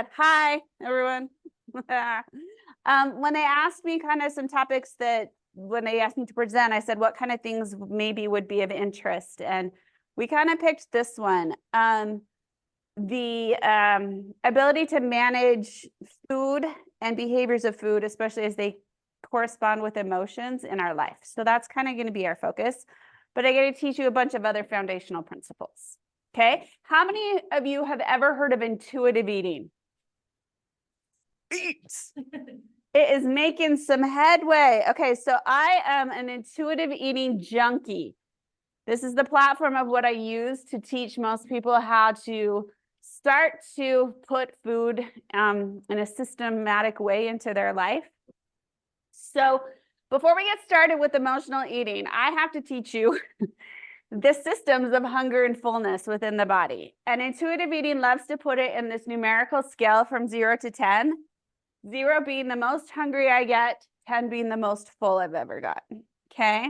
good. Hi, everyone. When they asked me kind of some topics that when they asked me to present, I said, what kind of things maybe would be of interest? And we kind of picked this one. The ability to manage food and behaviors of food, especially as they correspond with emotions in our life. So that's kind of going to be our focus. But I'm going to teach you a bunch of other foundational principles. Okay. How many of you have ever heard of intuitive eating? Eat. It is making some headway. Okay, so I am an intuitive eating junkie. This is the platform of what I use to teach most people how to start to put food in a systematic way into their life. So before we get started with emotional eating, I have to teach you the systems of hunger and fullness within the body. And intuitive eating loves to put it in this numerical scale from 0 to 10. 0 being the most hungry I get, 10 being the most full I've ever gotten. Okay.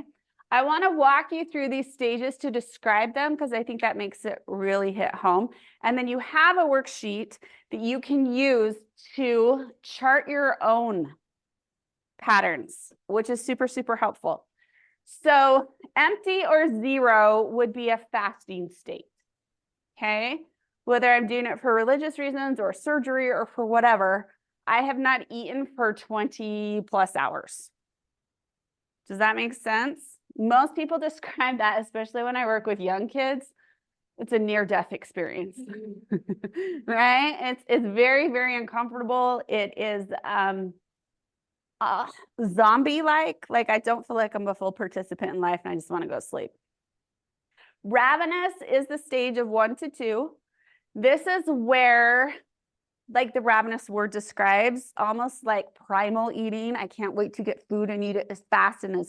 I want to walk you through these stages to describe them because I think that makes it really hit home. And then you have a worksheet that you can use to chart your own patterns, which is super, super helpful. So empty or 0 would be a fasting state. Okay. Whether I'm doing it for religious reasons or surgery or for whatever, I have not eaten for 20 plus hours. Does that make sense? Most people describe that, especially when I work with young kids, it's a near-death experience, right? It's very, very uncomfortable. It is zombie-like. Like I don't feel like I'm a full participant in life and I just want to go to sleep. Ravenous is the stage of 1 to 2. This is where, like the ravenous word describes, almost like primal eating. I can't wait to get food and eat it as fast and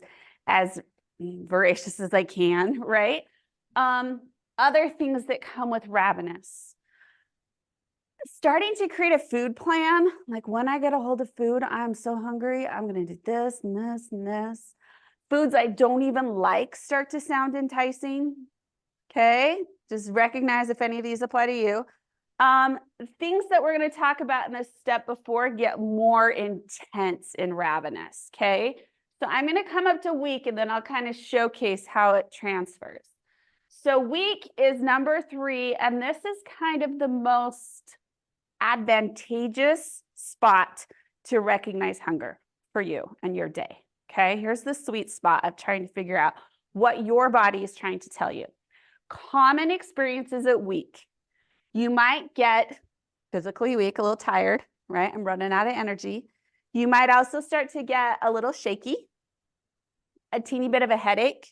as voracious as I can, right? Other things that come with ravenous. Starting to create a food plan, like when I get a hold of food, I'm so hungry, I'm going to do this and this and this. Foods I don't even like start to sound enticing. Okay, just recognize if any of these apply to you. Things that we're going to talk about in this step before get more intense in ravenous, okay? So I'm going to come up to weak and then I'll kind of showcase how it transfers. So weak is number 3, and this is kind of the most advantageous spot to recognize hunger for you and your day, okay? Here's the sweet spot of trying to figure out what your body is trying to tell you. Common experiences at weak. You might get physically weak, a little tired, right? I'm running out of energy. You might also start to get a little shaky, a teeny bit of a headache.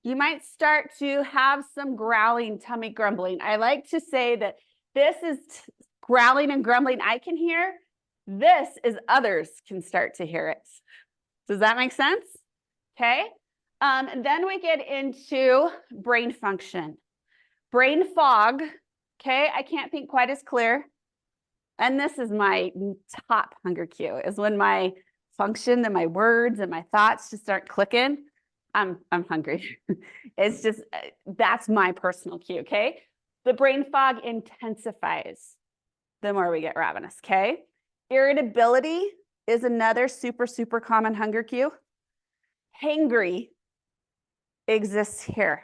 You might start to have some growling, tummy grumbling. I like to say that this is growling and grumbling I can hear. This is others can start to hear it. Does that make sense? Okay. Then we get into brain function. Brain fog. Okay, I can't think quite as clear. And this is my top hunger cue, is when my function and my words and my thoughts just start clicking. I'm hungry. It's just, that's my personal cue, okay? The brain fog intensifies the more we get ravenous, okay? Irritability is another super, super common hunger cue. Hangry exists here.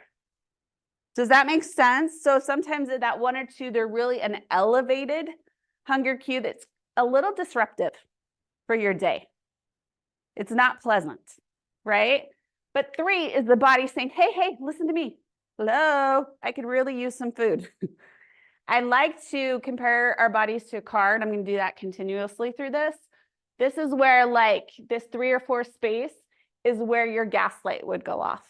Does that make sense? So sometimes at that 1 or 2, they're really an elevated hunger cue that's a little disruptive for your day. It's not pleasant, right? But 3 is the body saying, hey, listen to me. Hello, I could really use some food. I like to compare our bodies to a car, and I'm going to do that continuously through this. This is where like this 3 or 4 space is where your gas light would go off.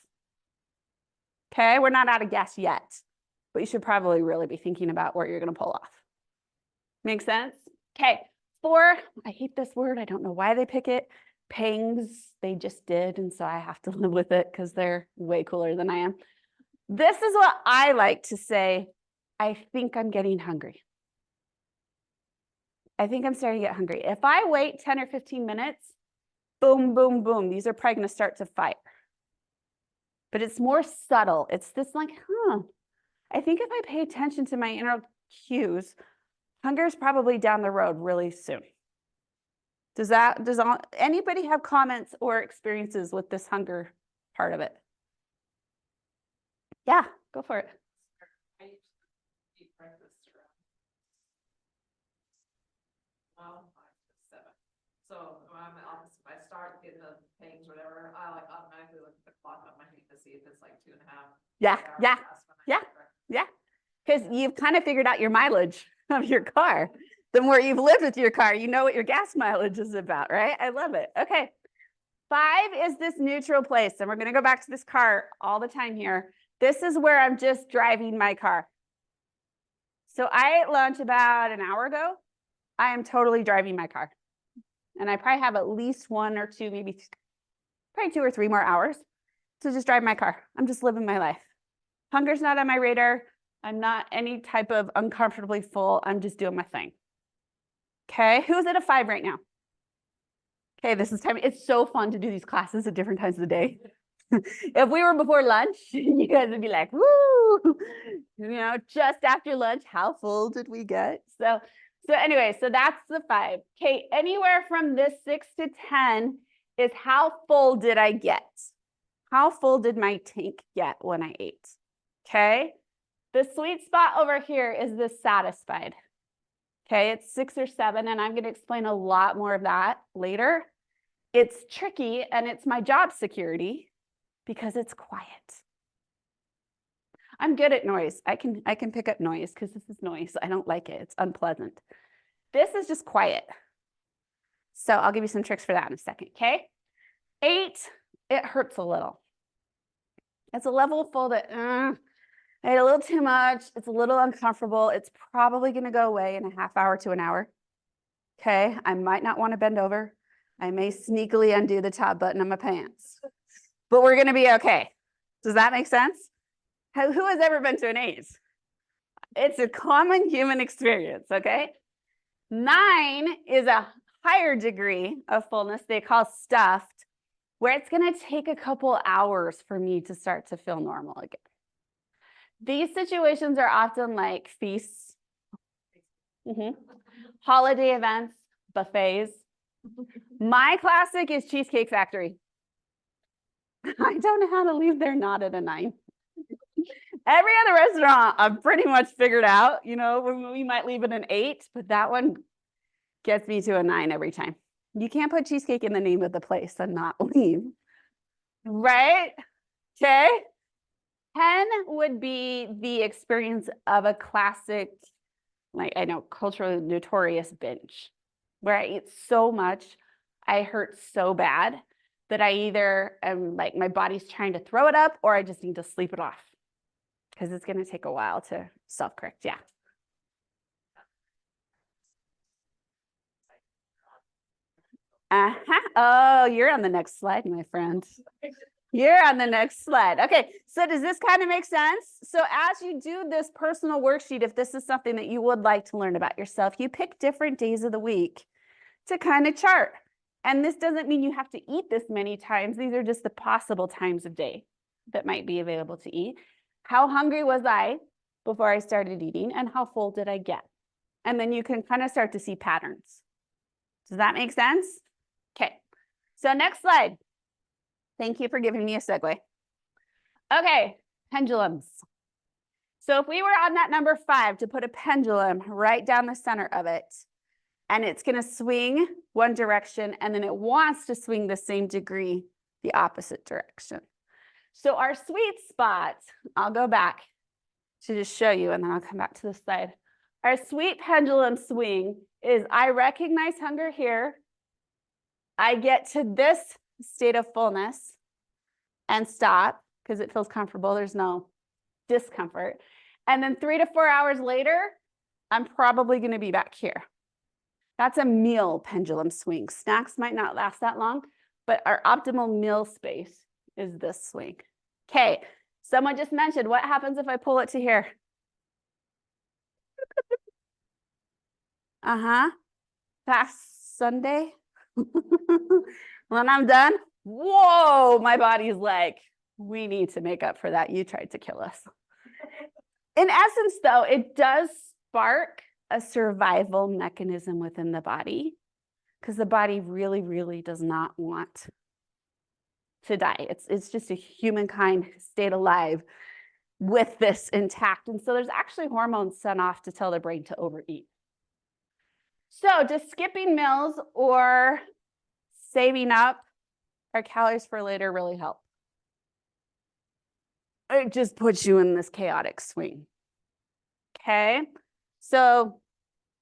Okay, we're not out of gas yet, but you should probably really be thinking about where you're going to pull off. Make sense? Okay, 4, I hate this word. I don't know why they pick it. Pangs, they just did, and so I have to live with it because they're way cooler than I am. This is what I like to say. I think I'm getting hungry. I think I'm starting to get hungry. If I wait 10 or 15 minutes, boom, boom, boom, these are probably going to start to fire. But it's more subtle. It's this like, I think if I pay attention to my inner cues, Hunger is probably down the road really soon. Does anybody have comments or experiences with this hunger part of it? Yeah, go for it. I used to eat breakfast around 5 to 7. So when I'm in the office, if I start getting the pains, whatever, I like automatically look at the clock on my feet to see if it's like 2.5. Yeah, 3 hours yeah, past when I yeah. eat breakfast. Yeah, because you've kind of figured out your mileage of your car. The more you've lived with your car, you know what your gas mileage is about, right? I love it. Okay. 5 is this neutral place. And we're going to go back to this car all the time here. This is where I'm just driving my car. So I ate lunch about an hour ago. I am totally driving my car. And I probably have at least 1 or 2, maybe probably 2 or 3 more hours to just drive my car. I'm just living my life. Hunger's not on my radar. I'm not any type of uncomfortably full. I'm just doing my thing. Okay, who's at a 5 right now? Okay, this is time. It's so fun to do these classes at different times of the day. If we were before lunch, you guys would be like, woo, just after lunch, how full did we get? So anyway, so that's the 5. Okay, anywhere from this 6 to 10 is how full did I get? How full did my tank get when I ate? Okay, the sweet spot over here is this satisfied. Okay, it's 6 or 7, and I'm going to explain a lot more of that later. It's tricky, and it's my job security because it's quiet. I'm good at noise. I can pick up noise because this is noise. I don't like it. It's unpleasant. This is just quiet. So I'll give you some tricks for that in a second, okay? 8, it hurts a little. It's a level of full that I ate a little too much. It's a little uncomfortable. It's probably going to go away in a half hour to an hour. Okay, I might not want to bend over. I may sneakily undo the top button of my pants, but we're going to be okay. Does that make sense? Who has ever been to an 8? It's a common human experience, okay? 9 is a higher degree of fullness they call stuffed, where it's going to take a couple hours for me to start to feel normal again. These situations are often like feasts, holiday events, buffets. My classic is Cheesecake Factory. I don't know how to leave there not at a 9. Every other restaurant I've pretty much figured out, we might leave it an 8, but that one gets me to a 9 every time. You can't put cheesecake in the name of the place and not leave, right? Okay. 10 would be the experience of a classic, like I know, culturally notorious binge, where I eat so much, I hurt so bad that I either am like my body's trying to throw it up or I just need to sleep it off because it's going to take a while to self-correct. Yeah. Oh, you're on the next slide, my friend. You're on the next slide. Okay, so does this kind of make sense? So as you do this personal worksheet, if this is something that you would like to learn about yourself, you pick different days of the week to kind of chart. And this doesn't mean you have to eat this many times. These are just the possible times of day that might be available to eat. How hungry was I before I started eating, and how full did I get? And then you can kind of start to see patterns. Does that make sense? Okay, so next slide. Thank you for giving me a segue. Okay, pendulums. So if we were on that number 5 to put a pendulum right down the center of it, and it's going to swing one direction, and then it wants to swing the same degree the opposite direction. So our sweet spot, I'll go back to just show you, and then I'll come back to this side. Our sweet pendulum swing is I recognize hunger here. I get to this state of fullness and stop because it feels comfortable. There's no discomfort. And then 3 to 4 hours later, I'm probably going to be back here. That's a meal pendulum swing. Snacks might not last that long, but our optimal meal space is this swing. Okay, someone just mentioned, what happens if I pull it to here? Past Sunday. When I'm done, whoa, my body's like, we need to make up for that. You tried to kill us. In essence, though, it does spark a survival mechanism within the body, because the body really, really does not want to die. It's just a humankind stayed alive with this intact. And so there's actually hormones sent off to tell the brain to overeat. So does skipping meals or saving up our calories for later really help? It just puts you in this chaotic swing. Okay, so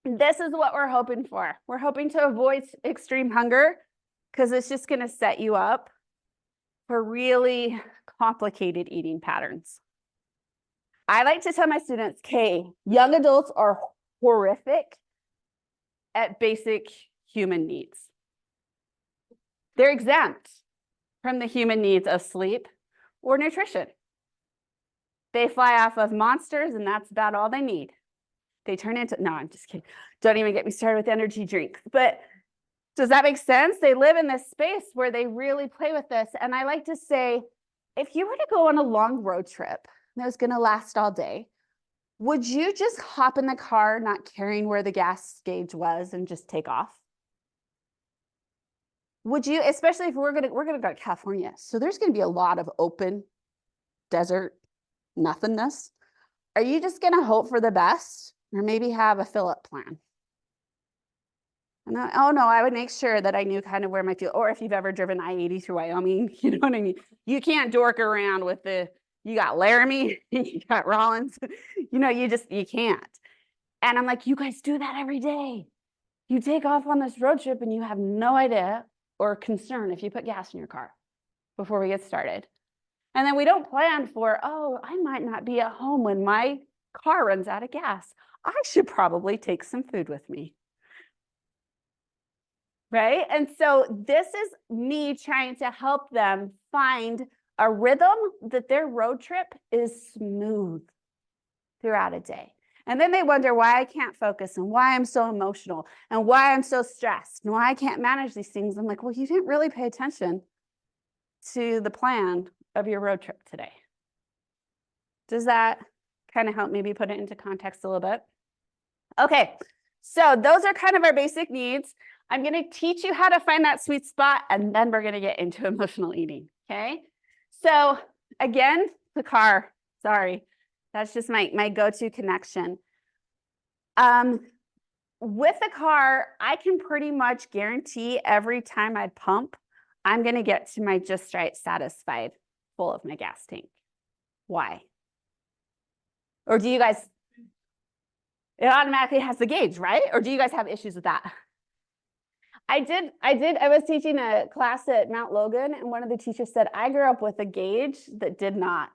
this is what we're hoping for. We're hoping to avoid extreme hunger because it's just going to set you up for really complicated eating patterns. I like to tell my students, okay, young adults are horrific at basic human needs. They're exempt from the human needs of sleep or nutrition. They fly off of monsters, and that's about all they need. They turn into, no, I'm just kidding. Don't even get me started with energy drinks. But does that make sense? They live in this space where they really play with this. And I like to say, if you were to go on a long road trip that was going to last all day, would you just hop in the car, not caring where the gas gauge was, and just take off? Would you, especially if we're gonna go to California, so there's gonna be a lot of open desert nothingness. Are you just gonna hope for the best, or maybe have a fill-up plan? And oh no, I would make sure that I knew kind of where my fuel, or if you've ever driven I-80 through Wyoming, you know what I mean? You can't dork around with you got Laramie, you got Rollins, you know, you can't. And I'm like, you guys do that every day. You take off on this road trip and you have no idea or concern if you put gas in your car before we get started. And then we don't plan for, oh, I might not be at home when my car runs out of gas. I should probably take some food with me. Right? And so this is me trying to help them find a rhythm that their road trip is smooth throughout a day. And then they wonder why I can't focus and why I'm so emotional and why I'm so stressed and why I can't manage these things. I'm like, well, you didn't really pay attention to the plan of your road trip today. Does that kind of help maybe put it into context a little bit? Okay, so those are kind of our basic needs. I'm going to teach you how to find that sweet spot, and then we're going to get into emotional eating, okay? So again, the car, sorry. That's just my go-to connection. With the car, I can pretty much guarantee every time I pump, I'm going to get to my just right satisfied full of my gas tank. Why? Or do you guys, it automatically has the gauge, right? Or do you guys have issues with that? I was teaching a class at Mount Logan, and one of the teachers said, I grew up with a gauge that did not,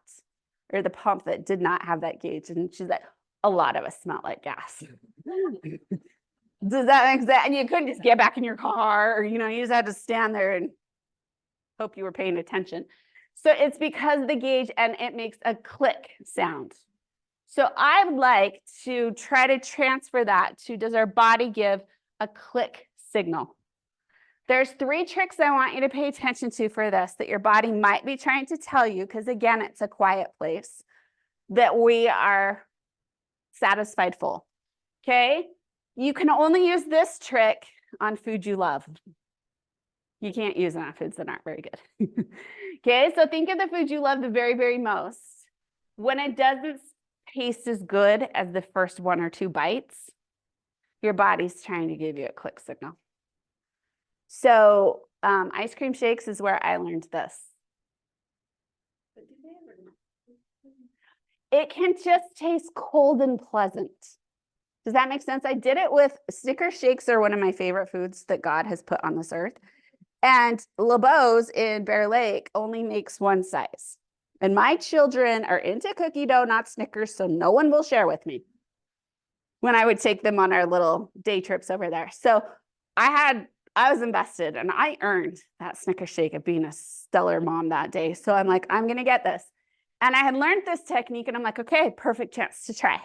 or the pump that did not have that gauge. And she's like, a lot of us smell like gas. Does that make sense? And you couldn't just get back in your car, or, you know, you just had to stand there and hope you were paying attention. So it's because of the gauge, and it makes a click sound. So I'd like to try to transfer that to, does our body give a click signal? There's 3 tricks I want you to pay attention to for this that your body might be trying to tell you, because again, it's a quiet place, that we are satisfied full. Okay? You can only use this trick on food you love. You can't use it on foods that aren't very good. Okay, so think of the food you love the very, very most. When it doesn't taste as good as the first 1 or 2 bites, your body's trying to give you a click signal. So ice cream shakes is where I learned this. It can just taste cold and pleasant. Does that make sense? I did it with Snickers shakes are one of my favorite foods that God has put on this earth. And LeBeau's in Bear Lake only makes 1 size. And my children are into cookie dough, not Snickers, so no one will share with me when I would take them on our little day trips over there. So I was invested, and I earned that Snickers shake of being a stellar mom that day. So I'm like, I'm going to get this. And I had learned this technique, and I'm like, okay, perfect chance to try.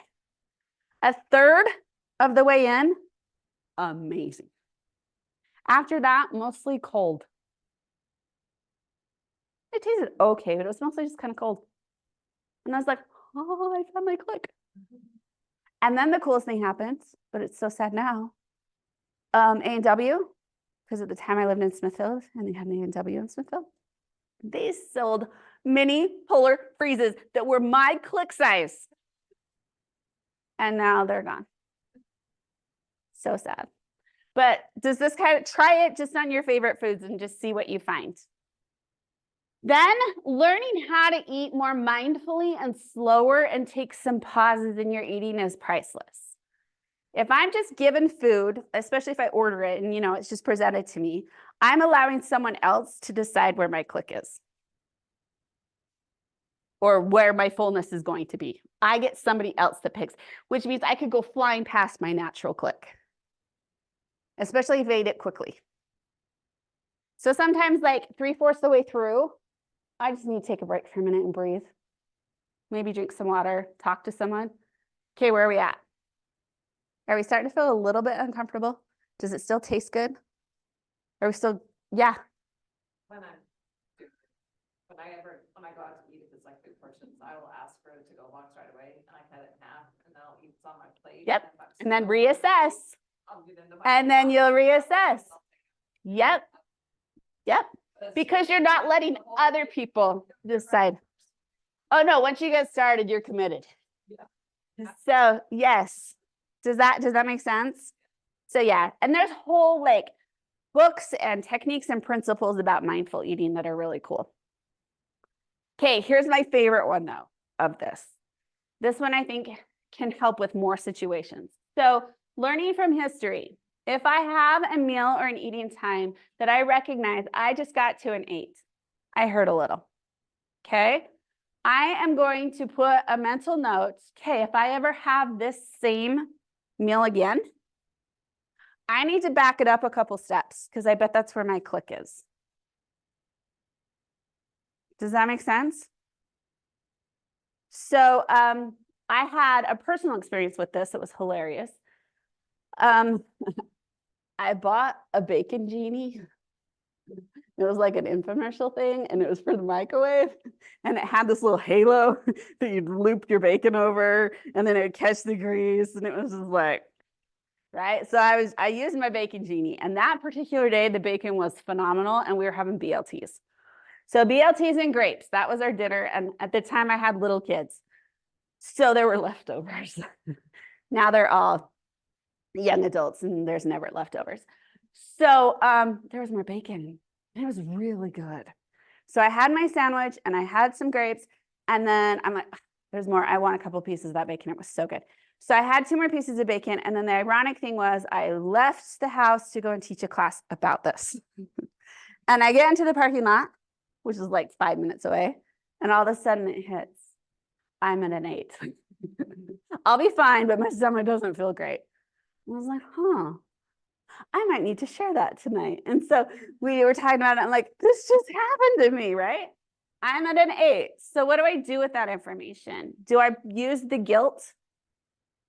1/3 of the way in, amazing. After that, mostly cold. It tasted okay, but it was mostly just kind of cold. And I was like, oh, I found my click. And then the coolest thing happens, but it's so sad now. A&W, because at the time I lived in Smithfield and they had an A&W in Smithfield, they sold mini polar freezes that were my click size. And now they're gone. So sad. But does this kind of, try it just on your favorite foods and just see what you find. Then learning how to eat more mindfully and slower and take some pauses in your eating is priceless. If I'm just given food, especially if I order it and it's just presented to me, I'm allowing someone else to decide where my click is or where my fullness is going to be. I get somebody else that picks, which means I could go flying past my natural click, especially if I eat it quickly. So sometimes like 3/4 the way through, I just need to take a break for a minute and breathe. Maybe drink some water, talk to someone. Okay, where are we at? Are we starting to feel a little bit uncomfortable? Does it still taste good? Are we still, yeah. When I go out to eat, if it's like big portions, I will ask for it to go box right away and I cut it in half and then I'll eat some on my plate. Yep. And then still reassess. I'll get into my And then you'll reassess. Yep. Yep. That's Because just- you're not letting other people decide. Oh no, once you get started, you're committed. Yeah. So yes. Does that make sense? So yeah, and there's whole like books and techniques and principles about mindful eating that are really cool. Okay, here's my favorite one though of this. This one I think can help with more situations. So learning from history. If I have a meal or an eating time that I recognize I just got to an 8, I hurt a little. Okay, I am going to put a mental note. Okay, if I ever have this same meal again, I need to back it up a couple steps because I bet that's where my click is. Does that make sense? So I had a personal experience with this. It was hilarious. I bought a bacon genie. It was like an infomercial thing, and it was for the microwave. And it had this little halo that you'd loop your bacon over, and then it would catch the grease. And it was just like, right? So I used my bacon genie. And that particular day, the bacon was phenomenal, and we were having BLTs. So BLTs and grapes, that was our dinner. And at the time, I had little kids. So there were leftovers. Now they're all young adults and there's never leftovers. So there was more bacon and it was really good. So I had my sandwich and I had some grapes and then I'm like, there's more. I want a couple pieces of that bacon. It was so good. So I had 2 more pieces of bacon. And then the ironic thing was I left the house to go and teach a class about this. And I get into the parking lot, which is like 5 minutes away. And all of a sudden it hits. I'm at an 8. I'll be fine, but my stomach doesn't feel great. I was like, I might need to share that tonight. And so we were talking about it. I'm like, this just happened to me, right? I'm at an 8. So what do I do with that information? Do I use the guilt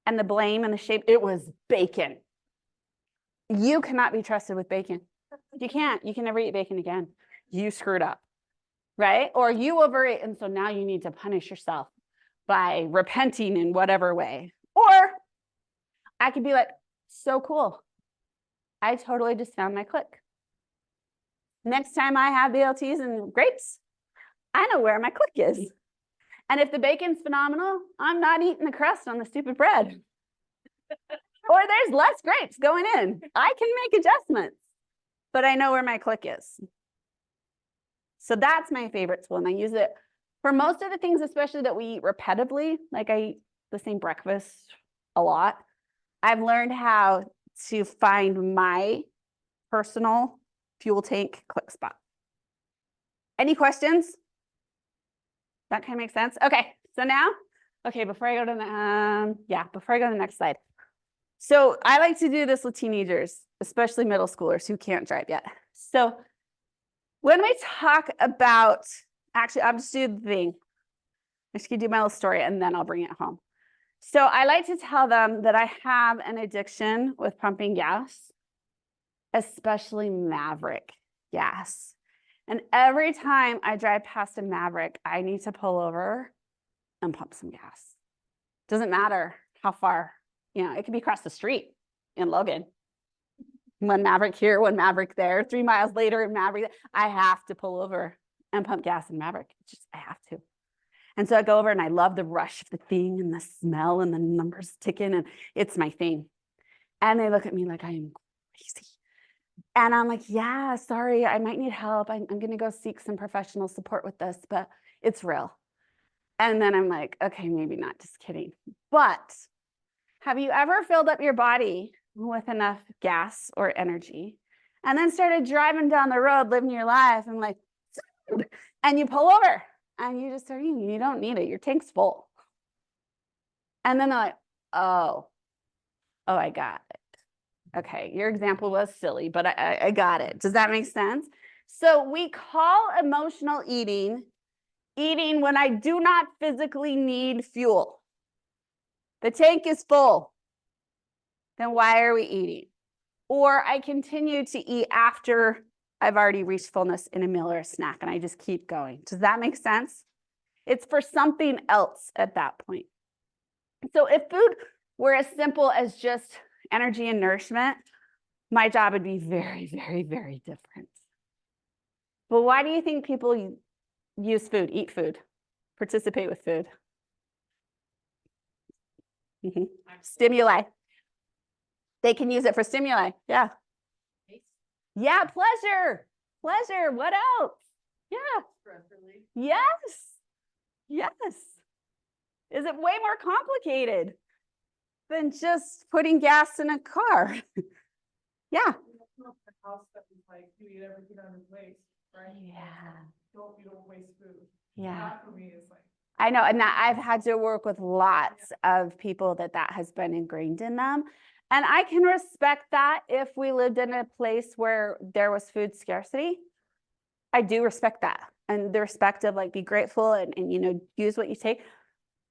and the blame and the shame? It was bacon. You cannot be trusted with bacon. You can't. You can never eat bacon again. You screwed up, right? Or you overate. And so now you need to punish yourself by repenting in whatever way. Or I could be like, so cool. I totally just found my click. Next time I have BLTs and grapes, I know where my click is. And if the bacon's phenomenal, I'm not eating the crust on the stupid bread. Or there's less grapes going in. I can make adjustments, but I know where my click is. So that's my favorite tool. And I use it for most of the things, especially that we eat repetitively. Like I eat the same breakfast a lot. I've learned how to find my personal fuel tank click spot. Any questions? That kind of makes sense? Okay, so now, before I go to the next slide. So I like to do this with teenagers, especially middle schoolers who can't drive yet. So when we talk about, actually, I'll just do the thing. I'm just gonna do my little story and then I'll bring it home. So I like to tell them that I have an addiction with pumping gas, especially Maverick gas. And every time I drive past a Maverick, I need to pull over and pump some gas. Doesn't matter how far it could be across the street in Logan. One Maverick here, one Maverick there, 3 miles later in Maverick. I have to pull over and pump gas in Maverick. I have to. And so I go over and I love the rush of the thing and the smell and the numbers ticking, and it's my thing. And they look at me like I am crazy. And I'm like, yeah, sorry, I might need help. I'm going to go seek some professional support with this, but it's real. And then I'm like, okay, maybe not, just kidding. But have you ever filled up your body with enough gas or energy and then started driving down the road, living your life, and like, and you pull over and you just start eating, you don't need it, your tank's full. And then they're like, oh, I got it. Okay, your example was silly, but I got it. Does that make sense? So we call emotional eating when I do not physically need fuel. The tank is full. Then why are we eating? Or I continue to eat after I've already reached fullness in a meal or a snack, and I just keep going. Does that make sense? It's for something else at that point. So if food were as simple as just energy and nourishment, my job would be very, very, very different. But why do you think people use food, eat food, participate with food? Stimuli. They can use it for stimuli. Yeah. Yeah, pleasure. Pleasure. What else? Yeah. Yes. Yes. Is it way more complicated than just putting gas in a car? Yeah. Yeah. You don't waste food. Yeah. That for me is like, I know, and that I've had to work with lots of people that has been ingrained in them. And I can respect that if we lived in a place where there was food scarcity. I do respect that. And the respect of like, be grateful and use what you take.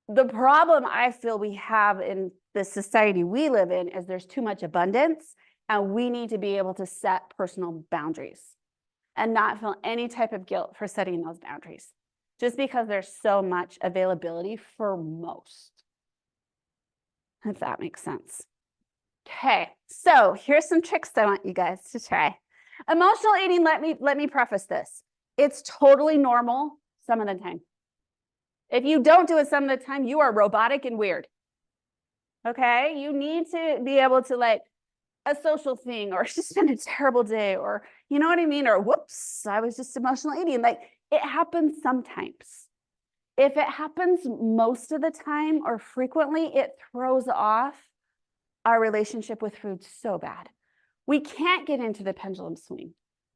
The problem I feel we have in the society we live in is there's too much abundance, and we need to be able to set personal boundaries and not feel any type of guilt for setting those boundaries, just because there's so much availability for most, if that makes sense. Okay, so here's some tricks I want you guys to try. Emotional eating, let me preface this. It's totally normal some of the time. If you don't do it some of the time, you are robotic and weird. Okay, you need to be able to, like, a social thing, or it's just been a terrible day, or you know what I mean, or whoops, I was just emotional eating. Like, it happens sometimes. If it happens most of the time or frequently, it throws off our relationship with food so bad. We can't get into the pendulum swing.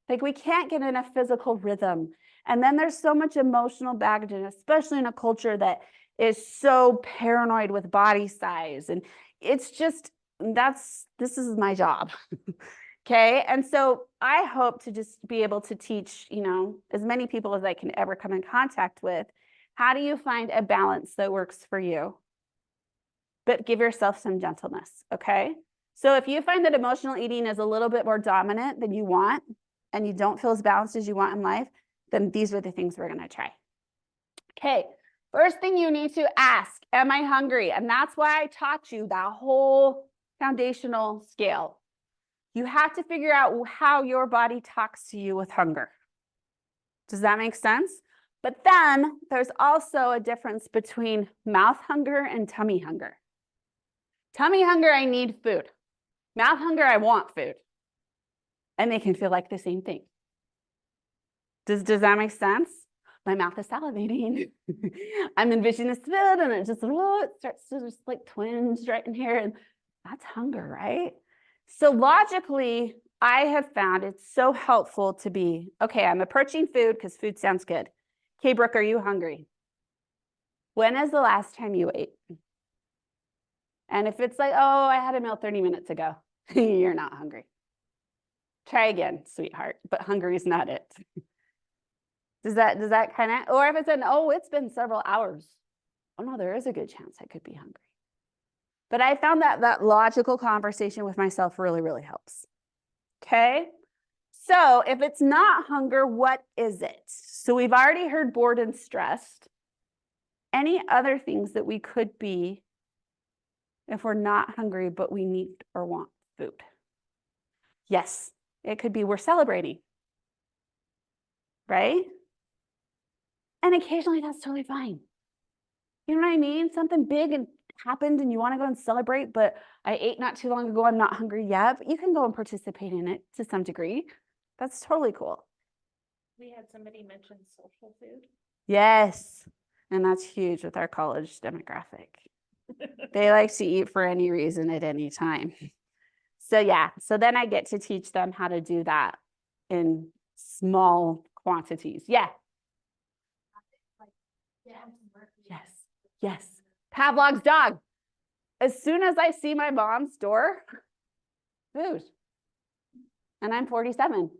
Like, we can't get in a physical rhythm. And then there's so much emotional baggage, and especially in a culture that is so paranoid with body size. And it's just, this is my job. Okay. And so I hope to just be able to teach, as many people as I can ever come in contact with, how do you find a balance that works for you, but give yourself some gentleness. Okay. So if you find that emotional eating is a little bit more dominant than you want, and you don't feel as balanced as you want in life, then these are the things we're going to try. Okay. First thing you need to ask, am I hungry? And that's why I taught you that whole foundational scale. You have to figure out how your body talks to you with hunger. Does that make sense? But then there's also a difference between mouth hunger and tummy hunger. Tummy hunger, I need food. Mouth hunger, I want food. And they can feel like the same thing. Does that make sense? My mouth is salivating. I'm envisioning this food, and it starts to just like twinge right in here. And that's hunger, right? So logically, I have found it's so helpful to be, okay, I'm approaching food because food sounds good. Okay, Brooke, are you hungry? When is the last time you ate? And if it's like, oh, I had a meal 30 minutes ago, you're not hungry. Try again, sweetheart, but hungry is not it. Does that kind of, or if it's it's been several hours. Oh no, there is a good chance I could be hungry. But I found that logical conversation with myself really, really helps. Okay. So if it's not hunger, what is it? So we've already heard bored and stressed. Any other things that we could be if we're not hungry, but we need or want food? Yes, it could be we're celebrating, right? And occasionally that's totally fine. You know what I mean? Something big and happened and you want to go and celebrate, but I ate not too long ago. I'm not hungry yet, but you can go and participate in it to some degree. That's totally cool. We had somebody mention social food. Yes. And that's huge with our college demographic. They like to eat for any reason at any time. So yeah, so then I get to teach them how to do that in small quantities. Yeah. Yes. Yes. Pavlov's dog. As soon as I see my mom's door, food. And I'm 47.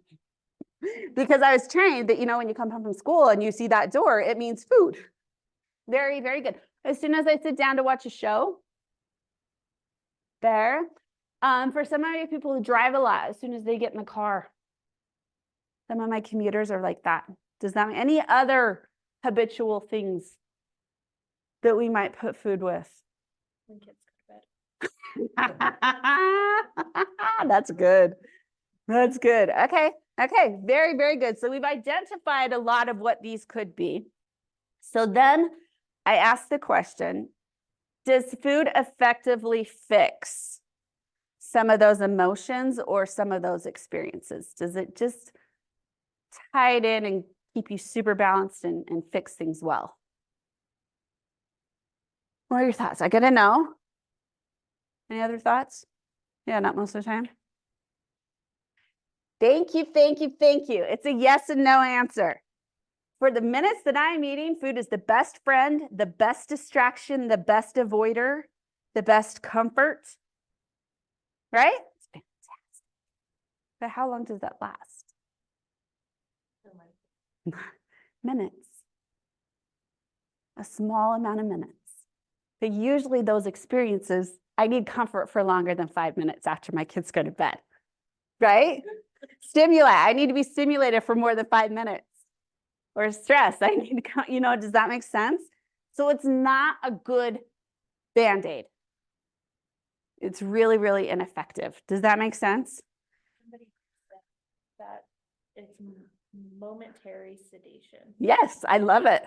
Because I was trained that, when you come home from school and you see that door, it means food. Very, very good. As soon as I sit down to watch a show, there. For some of you people who drive a lot, as soon as they get in the car, some of my commuters are like that. Does that mean any other habitual things that we might put food with? When kids go to bed. That's good. That's good. Okay. Okay. Very, very good. So we've identified a lot of what these could be. So then I asked the question, does food effectively fix some of those emotions or some of those experiences? Does it just tie it in and keep you super balanced and fix things well? What are your thoughts? I gotta know. Any other thoughts? Yeah, not most of the time. Thank you, thank you, thank you. It's a yes and no answer. For the minutes that I'm eating, food is the best friend, the best distraction, the best avoider, the best comfort. Right? It's fantastic. But how long does that last? Minutes. A small amount of minutes. But usually those experiences, I need comfort for longer than 5 minutes after my kids go to bed. Right? Stimuli. I need to be stimulated for more than 5 minutes. Or stress. I need to, does that make sense? So it's not a good Band-Aid. It's really, really ineffective. Does that make sense? Somebody said that it's momentary sedation. Yes, I love it.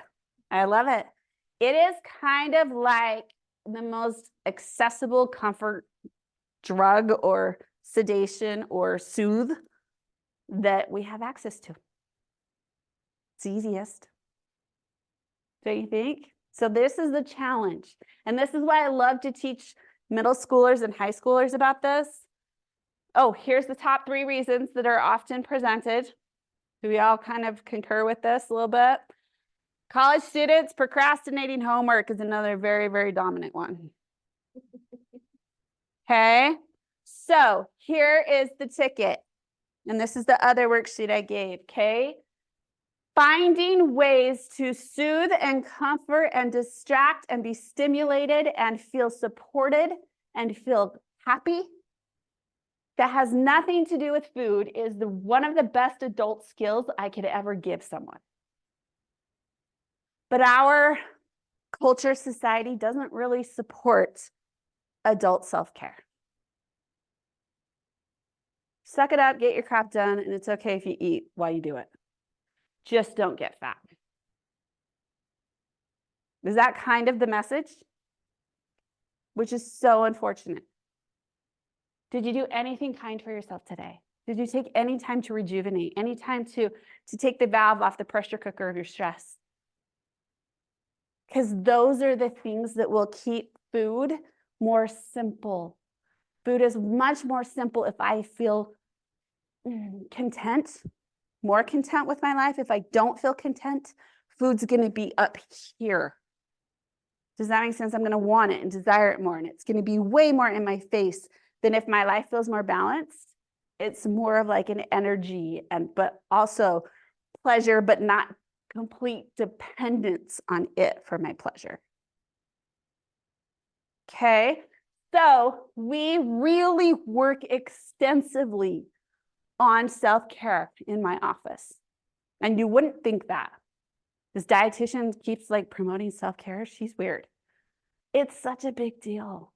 I love it. It is kind of like the most accessible comfort drug or sedation or soothe that we have access to. It's easiest. Don't you think? So this is the challenge. And this is why I love to teach middle schoolers and high schoolers about this. Oh, here's the top 3 reasons that are often presented. Do we all kind of concur with this a little bit? College students procrastinating homework is another very, very dominant one. Okay, so here is the ticket. And this is the other worksheet I gave, okay? Finding ways to soothe and comfort and distract and be stimulated and feel supported and feel happy that has nothing to do with food is one of the best adult skills I could ever give someone. But our culture, society doesn't really support adult self-care. Suck it up, get your crap done, and it's okay if you eat while you do it. Just don't get fat. Is that kind of the message? Which is so unfortunate. Did you do anything kind for yourself today? Did you take any time to rejuvenate? Any time to take the valve off the pressure cooker of your stress? Because those are the things that will keep food more simple. Food is much more simple if I feel content, more content with my life. If I don't feel content, food's going to be up here. Does that make sense? I'm going to want it and desire it more. And it's going to be way more in my face than if my life feels more balanced. It's more of like an energy but also pleasure, but not complete dependence on it for my pleasure. Okay, so we really work extensively on self-care in my office. And you wouldn't think that. This dietitian keeps like promoting self-care. She's weird. It's such a big deal.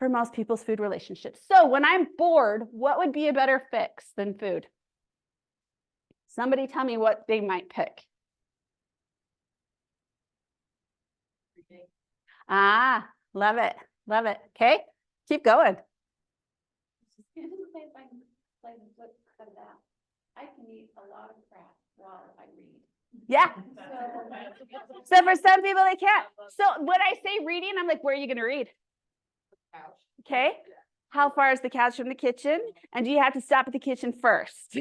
for most people's food relationships. So when I'm bored, what would be a better fix than food? Somebody tell me what they might pick. Ah, love it. Love it. Okay, keep going. I can eat a lot of crap while I read. Yeah. So for some people, they can't. So when I say reading, I'm like, where are you going to read? Okay. How far is the couch from the kitchen? And do you have to stop at the kitchen first?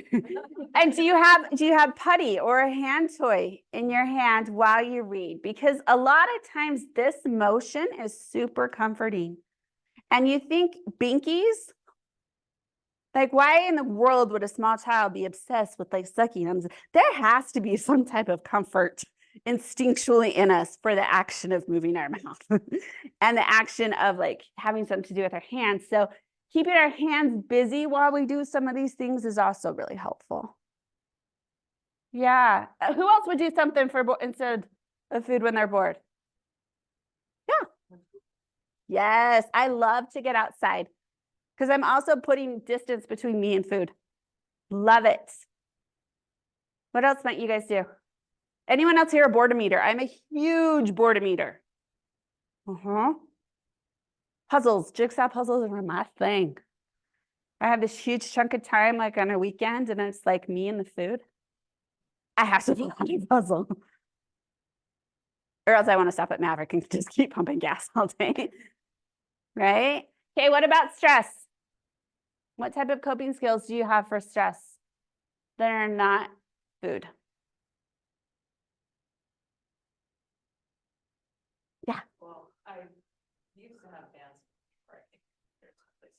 And do you have putty or a hand toy in your hand while you read? Because a lot of times this motion is super comforting. And you think binkies? Like, why in the world would a small child be obsessed with like sucking? There has to be some type of comfort instinctually in us for the action of moving our mouth and the action of like having something to do with our hands. So keeping our hands busy while we do some of these things is also really helpful. Yeah. Who else would do something for instead of food when they're bored? Yeah. Yes. I love to get outside because I'm also putting distance between me and food. Love it. What else might you guys do? Anyone else here a boredom eater? I'm a huge boredom eater. Puzzles, jigsaw puzzles are my thing. I have this huge chunk of time like on a weekend and it's like me and the food. I have to pull out a puzzle. Or else I want to stop at Maverick and just keep pumping gas all day. Right? Okay, what about stress? What type of coping skills do you have for stress that are not food? Yeah. Well, I used to have dance, right? There's places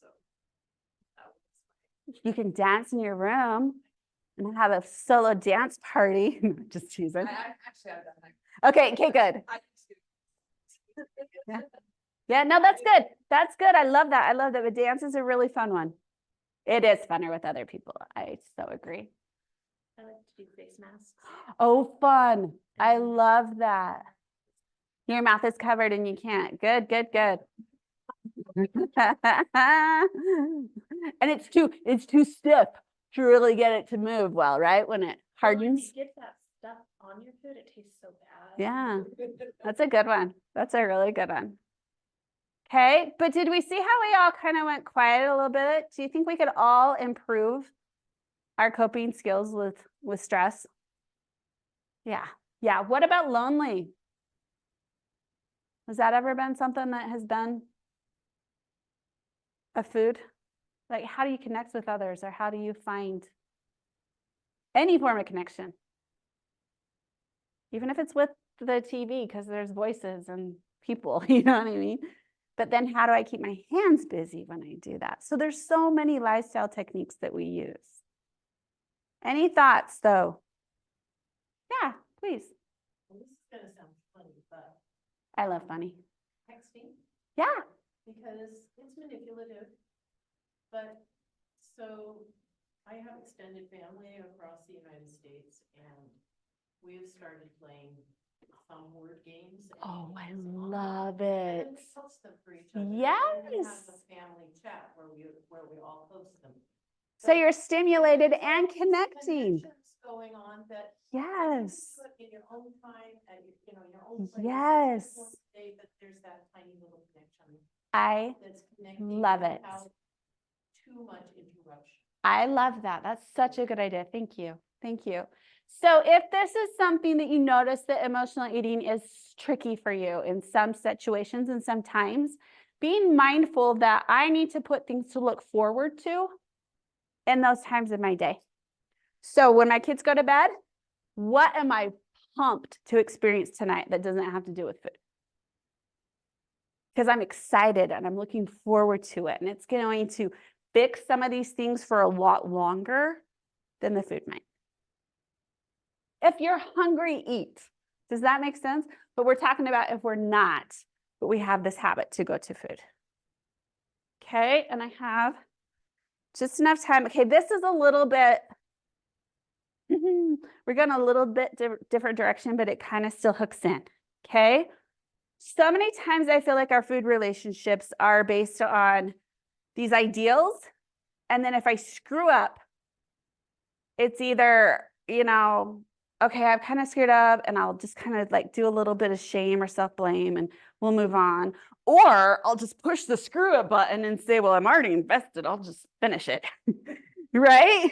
so that was You can dance in your room and have a solo dance party. Just teasing. I actually have done that. Okay, good. I Yeah. Yeah, no, that's good. That's good. I love that. I love that. But dance is a really fun one. It is funner with other people. I so agree. I like to do face masks. Oh, fun. I love that. Your mouth is covered and you can't. Good. And it's too stiff to really get it to move well, right? When it hardens. If you get that stuff on your food, it tastes so bad. Yeah, that's a good one. That's a really good one. Okay, but did we see how we all kind of went quiet a little bit? Do you think we could all improve our coping skills with stress? Yeah. What about lonely? Has that ever been something that has been a food? Like, how do you connect with others, or how do you find any form of connection? Even if it's with the TV, because there's voices and people, you know what I mean? But then how do I keep my hands busy when I do that? So there's so many lifestyle techniques that we use. Any thoughts, though? Yeah, please. Well, this is gonna sound funny, but I love funny. texting, Yeah. because it's manipulative. But so I have extended family across the United States and we have started playing some word games. and Oh, I games on. love And it. we post them for each other. And we have Yes. a family chat where we all post them. So you're stimulated there's and all these connecting. connections going on that Yes. you can put in your own time and your own place. Yes. It's just one day, but there's that tiny little connection I that's connecting love it. without too much interruption. I love that. That's such a good idea. Thank you. Thank you. So if this is something that you notice that emotional eating is tricky for you in some situations and sometimes, being mindful that I need to put things to look forward to in those times of my day. So when my kids go to bed, what am I pumped to experience tonight that doesn't have to do with food? Because I'm excited and I'm looking forward to it. And it's going to fix some of these things for a lot longer than the food might. If you're hungry, eat. Does that make sense? But we're talking about if we're not, but we have this habit to go to food. Okay, and I have just enough time. Okay, this is a little bit, we're going a little bit different direction, but it kind of still hooks in. Okay, So many times I feel like our food relationships are based on these ideals. And then if I screw up, it's either, okay, I've kind of screwed up and I'll just kind of like do a little bit of shame or self-blame and we'll move on. Or I'll just push the screw up button and say, well, I'm already invested. I'll just finish it. Right?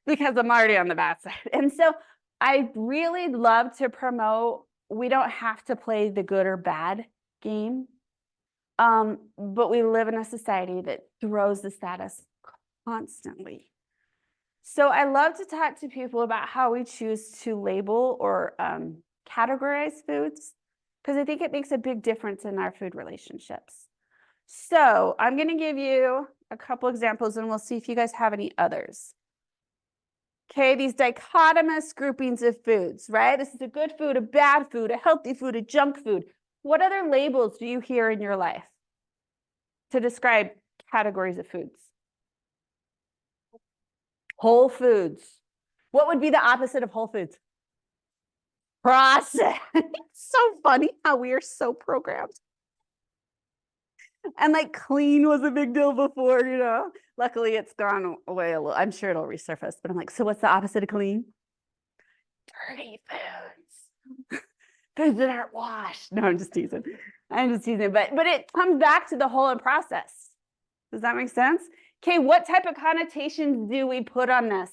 Because I'm already on the bad side. And so I really love to promote, we don't have to play the good or bad game. But we live in a society that throws this at us constantly. So I love to talk to people about how we choose to label or categorize foods, because I think it makes a big difference in our food relationships. So I'm going to give you a couple examples and we'll see if you guys have any others. Okay, these dichotomous groupings of foods, right? This is a good food, a bad food, a healthy food, a junk food. What other labels do you hear in your life to describe categories of foods? Whole foods. What would be the opposite of whole foods? Processed. It's so funny how we are so programmed. And like clean was a big deal before, Luckily, it's gone away a little. I'm sure it'll resurface, but I'm like, so what's the opposite of clean? Dirty foods. Foods that aren't washed. No, I'm just teasing. But it comes back to the whole and process. Does that make sense? Okay, what type of connotations do we put on this?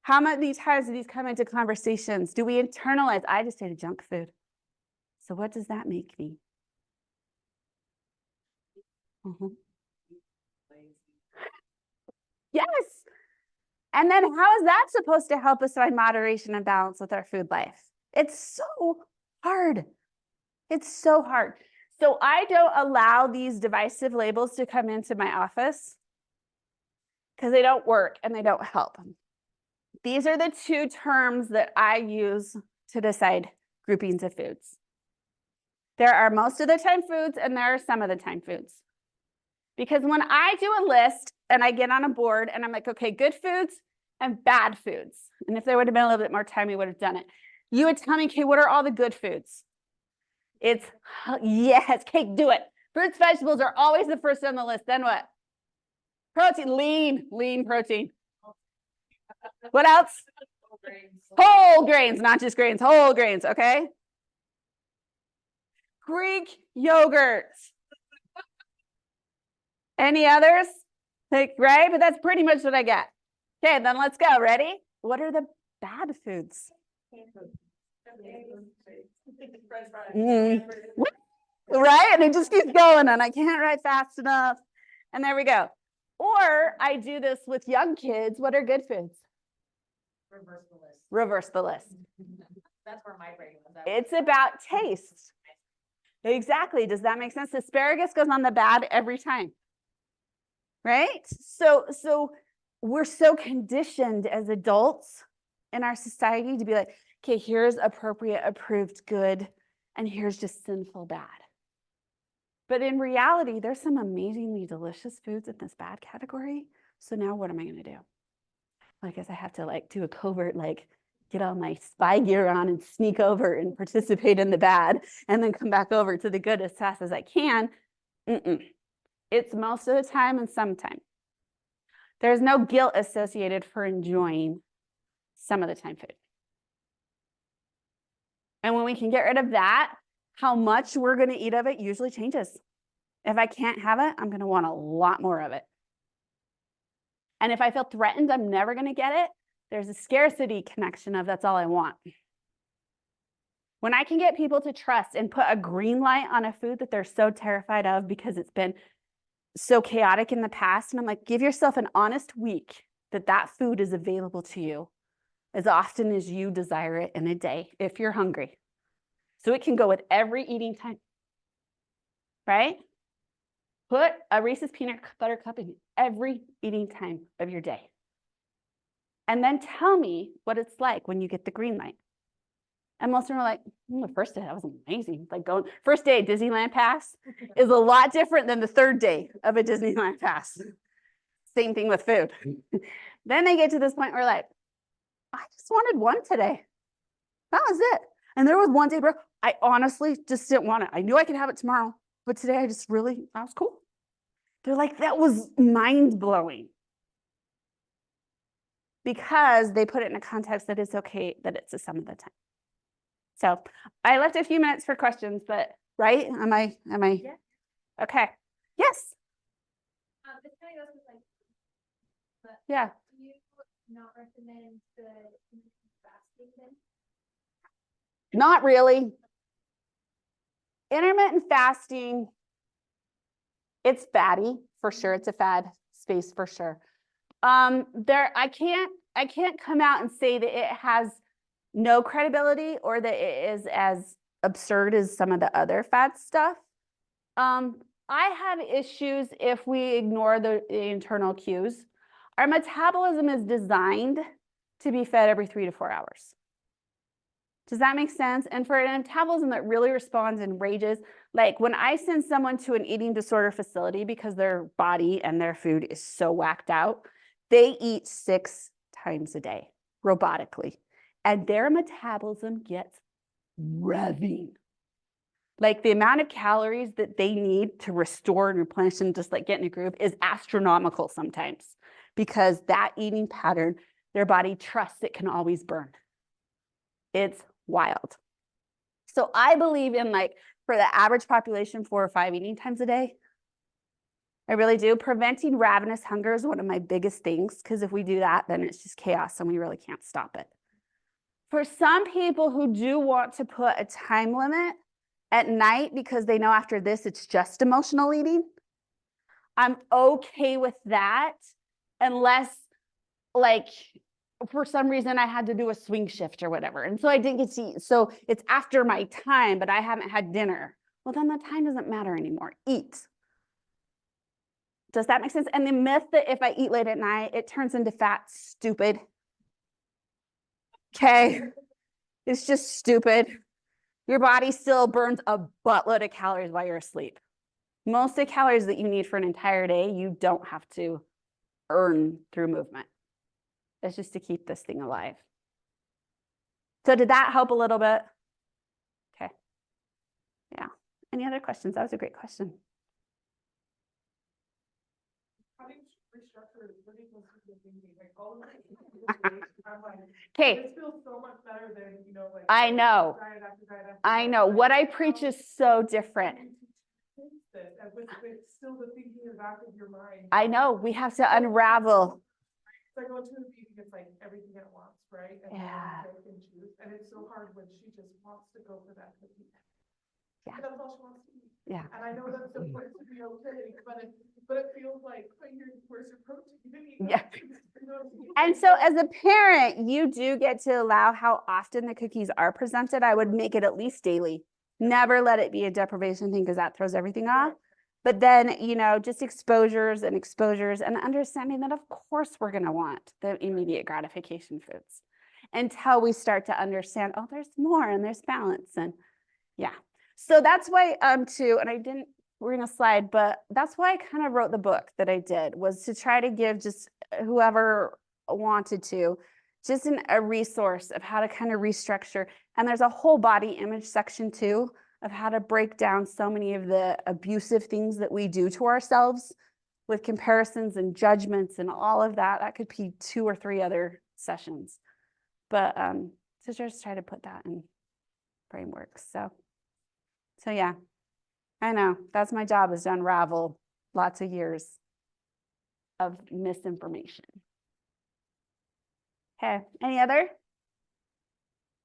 How many times do these come into conversations? Do we internalize, I just ate a junk food. So what does that make me? Yes. And then how is that supposed to help us find moderation and balance with our food life? It's so hard. It's so hard. So I don't allow these divisive labels to come into my office because they don't work and they don't help. These are the two terms that I use to decide groupings of foods. There are most of the time foods and there are some of the time foods. Because when I do a list and I get on a board and I'm like, okay, good foods and bad foods. And if there would have been a little bit more time, we would have done it. You would tell me, okay, what are all the good foods? It's, yes, okay, do it. Fruits, vegetables are always the first on the list. Then what? Protein, lean protein. What else? Whole grains, not just grains, whole grains, okay? Greek yogurt. Any others? Like, right? But that's pretty much what I get. Okay, then let's go. Ready? What are the bad foods? Right? And it just keeps going and I can't write fast enough. And there we go. Or I do this with young kids. What are good foods? Reverse the list. Reverse the list. That's where my brain was at. It's about taste. Exactly. Does that make sense? Asparagus goes on the bad every time. Right? So we're so conditioned as adults in our society to be like, okay, here's appropriate, approved, good, and here's just sinful bad. But in reality, there's some amazingly delicious foods in this bad category. So now what am I going to do? I guess I have to do a covert, get all my spy gear on and sneak over and participate in the bad and then come back over to the good as fast as I can. It's most of the time and sometime. There's no guilt associated for enjoying some of the time food. And when we can get rid of that, how much we're going to eat of it usually changes. If I can't have it, I'm going to want a lot more of it. And if I feel threatened, I'm never going to get it. There's a scarcity connection of that's all I want. When I can get people to trust and put a green light on a food that they're so terrified of because it's been so chaotic in the past, and I'm like, give yourself an honest week that food is available to you as often as you desire it in a day if you're hungry. So it can go with every eating time, right? Put a Reese's peanut butter cup in every eating time of your day. And then tell me what it's like when you get the green light. And most of them are like, the first day, that was amazing. First day Disneyland pass is a lot different than the third day of a Disneyland pass. Same thing with food. Then they get to this point where I just wanted one today. That was it. And there was one day where I honestly just didn't want it. I knew I could have it tomorrow, but today I was cool. They're like, that was mind blowing. Because they put it in a context that it's okay that it's a sum of the time. So I left a few minutes for questions, but right? Am I? Yeah. Okay. Yes. This kind of goes with like, but Yeah. do you not recommend the fasting then? Not really. Intermittent fasting, it's fatty for sure. It's a fad space for sure. I can't come out and say that it has no credibility or that it is as absurd as some of the other fat stuff. I have issues if we ignore the internal cues. Our metabolism is designed to be fed every 3 to 4 hours. Does that make sense? And for a metabolism that really responds and rages, like when I send someone to an eating disorder facility because their body and their food is so whacked out, they eat 6 times a day robotically, and their metabolism gets revving. Like the amount of calories that they need to restore and replenish and just like get in a groove is astronomical sometimes, because that eating pattern, their body trusts it can always burn. It's wild. So I believe in, like, for the average population, 4 or 5 eating times a day. I really do. Preventing ravenous hunger is one of my biggest things, because if we do that, then it's just chaos and we really can't stop it. For some people who do want to put a time limit at night because they know after this it's just emotional eating, I'm okay with that, unless, like, for some reason I had to do a swing shift or whatever, and so I didn't get to eat. So it's after my time, but I haven't had dinner. Well, then the time doesn't matter anymore. Eat. Does that make sense? And the myth that if I eat late at night, it turns into fat, stupid. Okay. It's just stupid. Your body still burns a buttload of calories while you're asleep. Most of the calories that you need for an entire day, you don't have to earn through movement. It's just to keep this thing alive. So did that help a little bit? Okay. Yeah. Any other questions? That was a great question. How do you restructure it? What do you consider thinking? Like all of it. I'm like, Okay. this feels so much better than, you know, like. I know. Diet after diet after I diet. know. Like, What I how preach do is so different. you taste this? And with still the thinking in the back of your mind. I know. We have to unravel. It's like going to a meeting, it's like everything at once, right? And then Yeah. you pick and choose. And it's so hard when she just wants to go for that cookie. Yeah. And that's all she wants to eat. Yeah. And I know that's supposed to be okay, but it feels like, but where's your protein? You didn't eat Yeah. that. You know? And so as a parent, you do get to allow how often the cookies are presented. I would make it at least daily. Never let it be a deprivation thing, because that throws everything off. But then, you know, just exposures and understanding that, of course, we're going to want the immediate gratification foods until we start to understand, oh, there's more and there's balance. And yeah. So that's why, too, and I didn't bring a slide, but that's why I kind of wrote the book that I did, was to try to give just whoever wanted to just a resource of how to kind of restructure. And there's a whole body image section too, of how to break down so many of the abusive things that we do to ourselves with comparisons and judgments and all of that. That could be 2 or 3 other sessions. But so just try to put that in frameworks. So yeah, I know that's my job, is to unravel lots of years of misinformation. Okay, any other?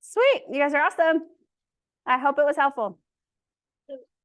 Sweet, you guys are awesome. I hope it was helpful.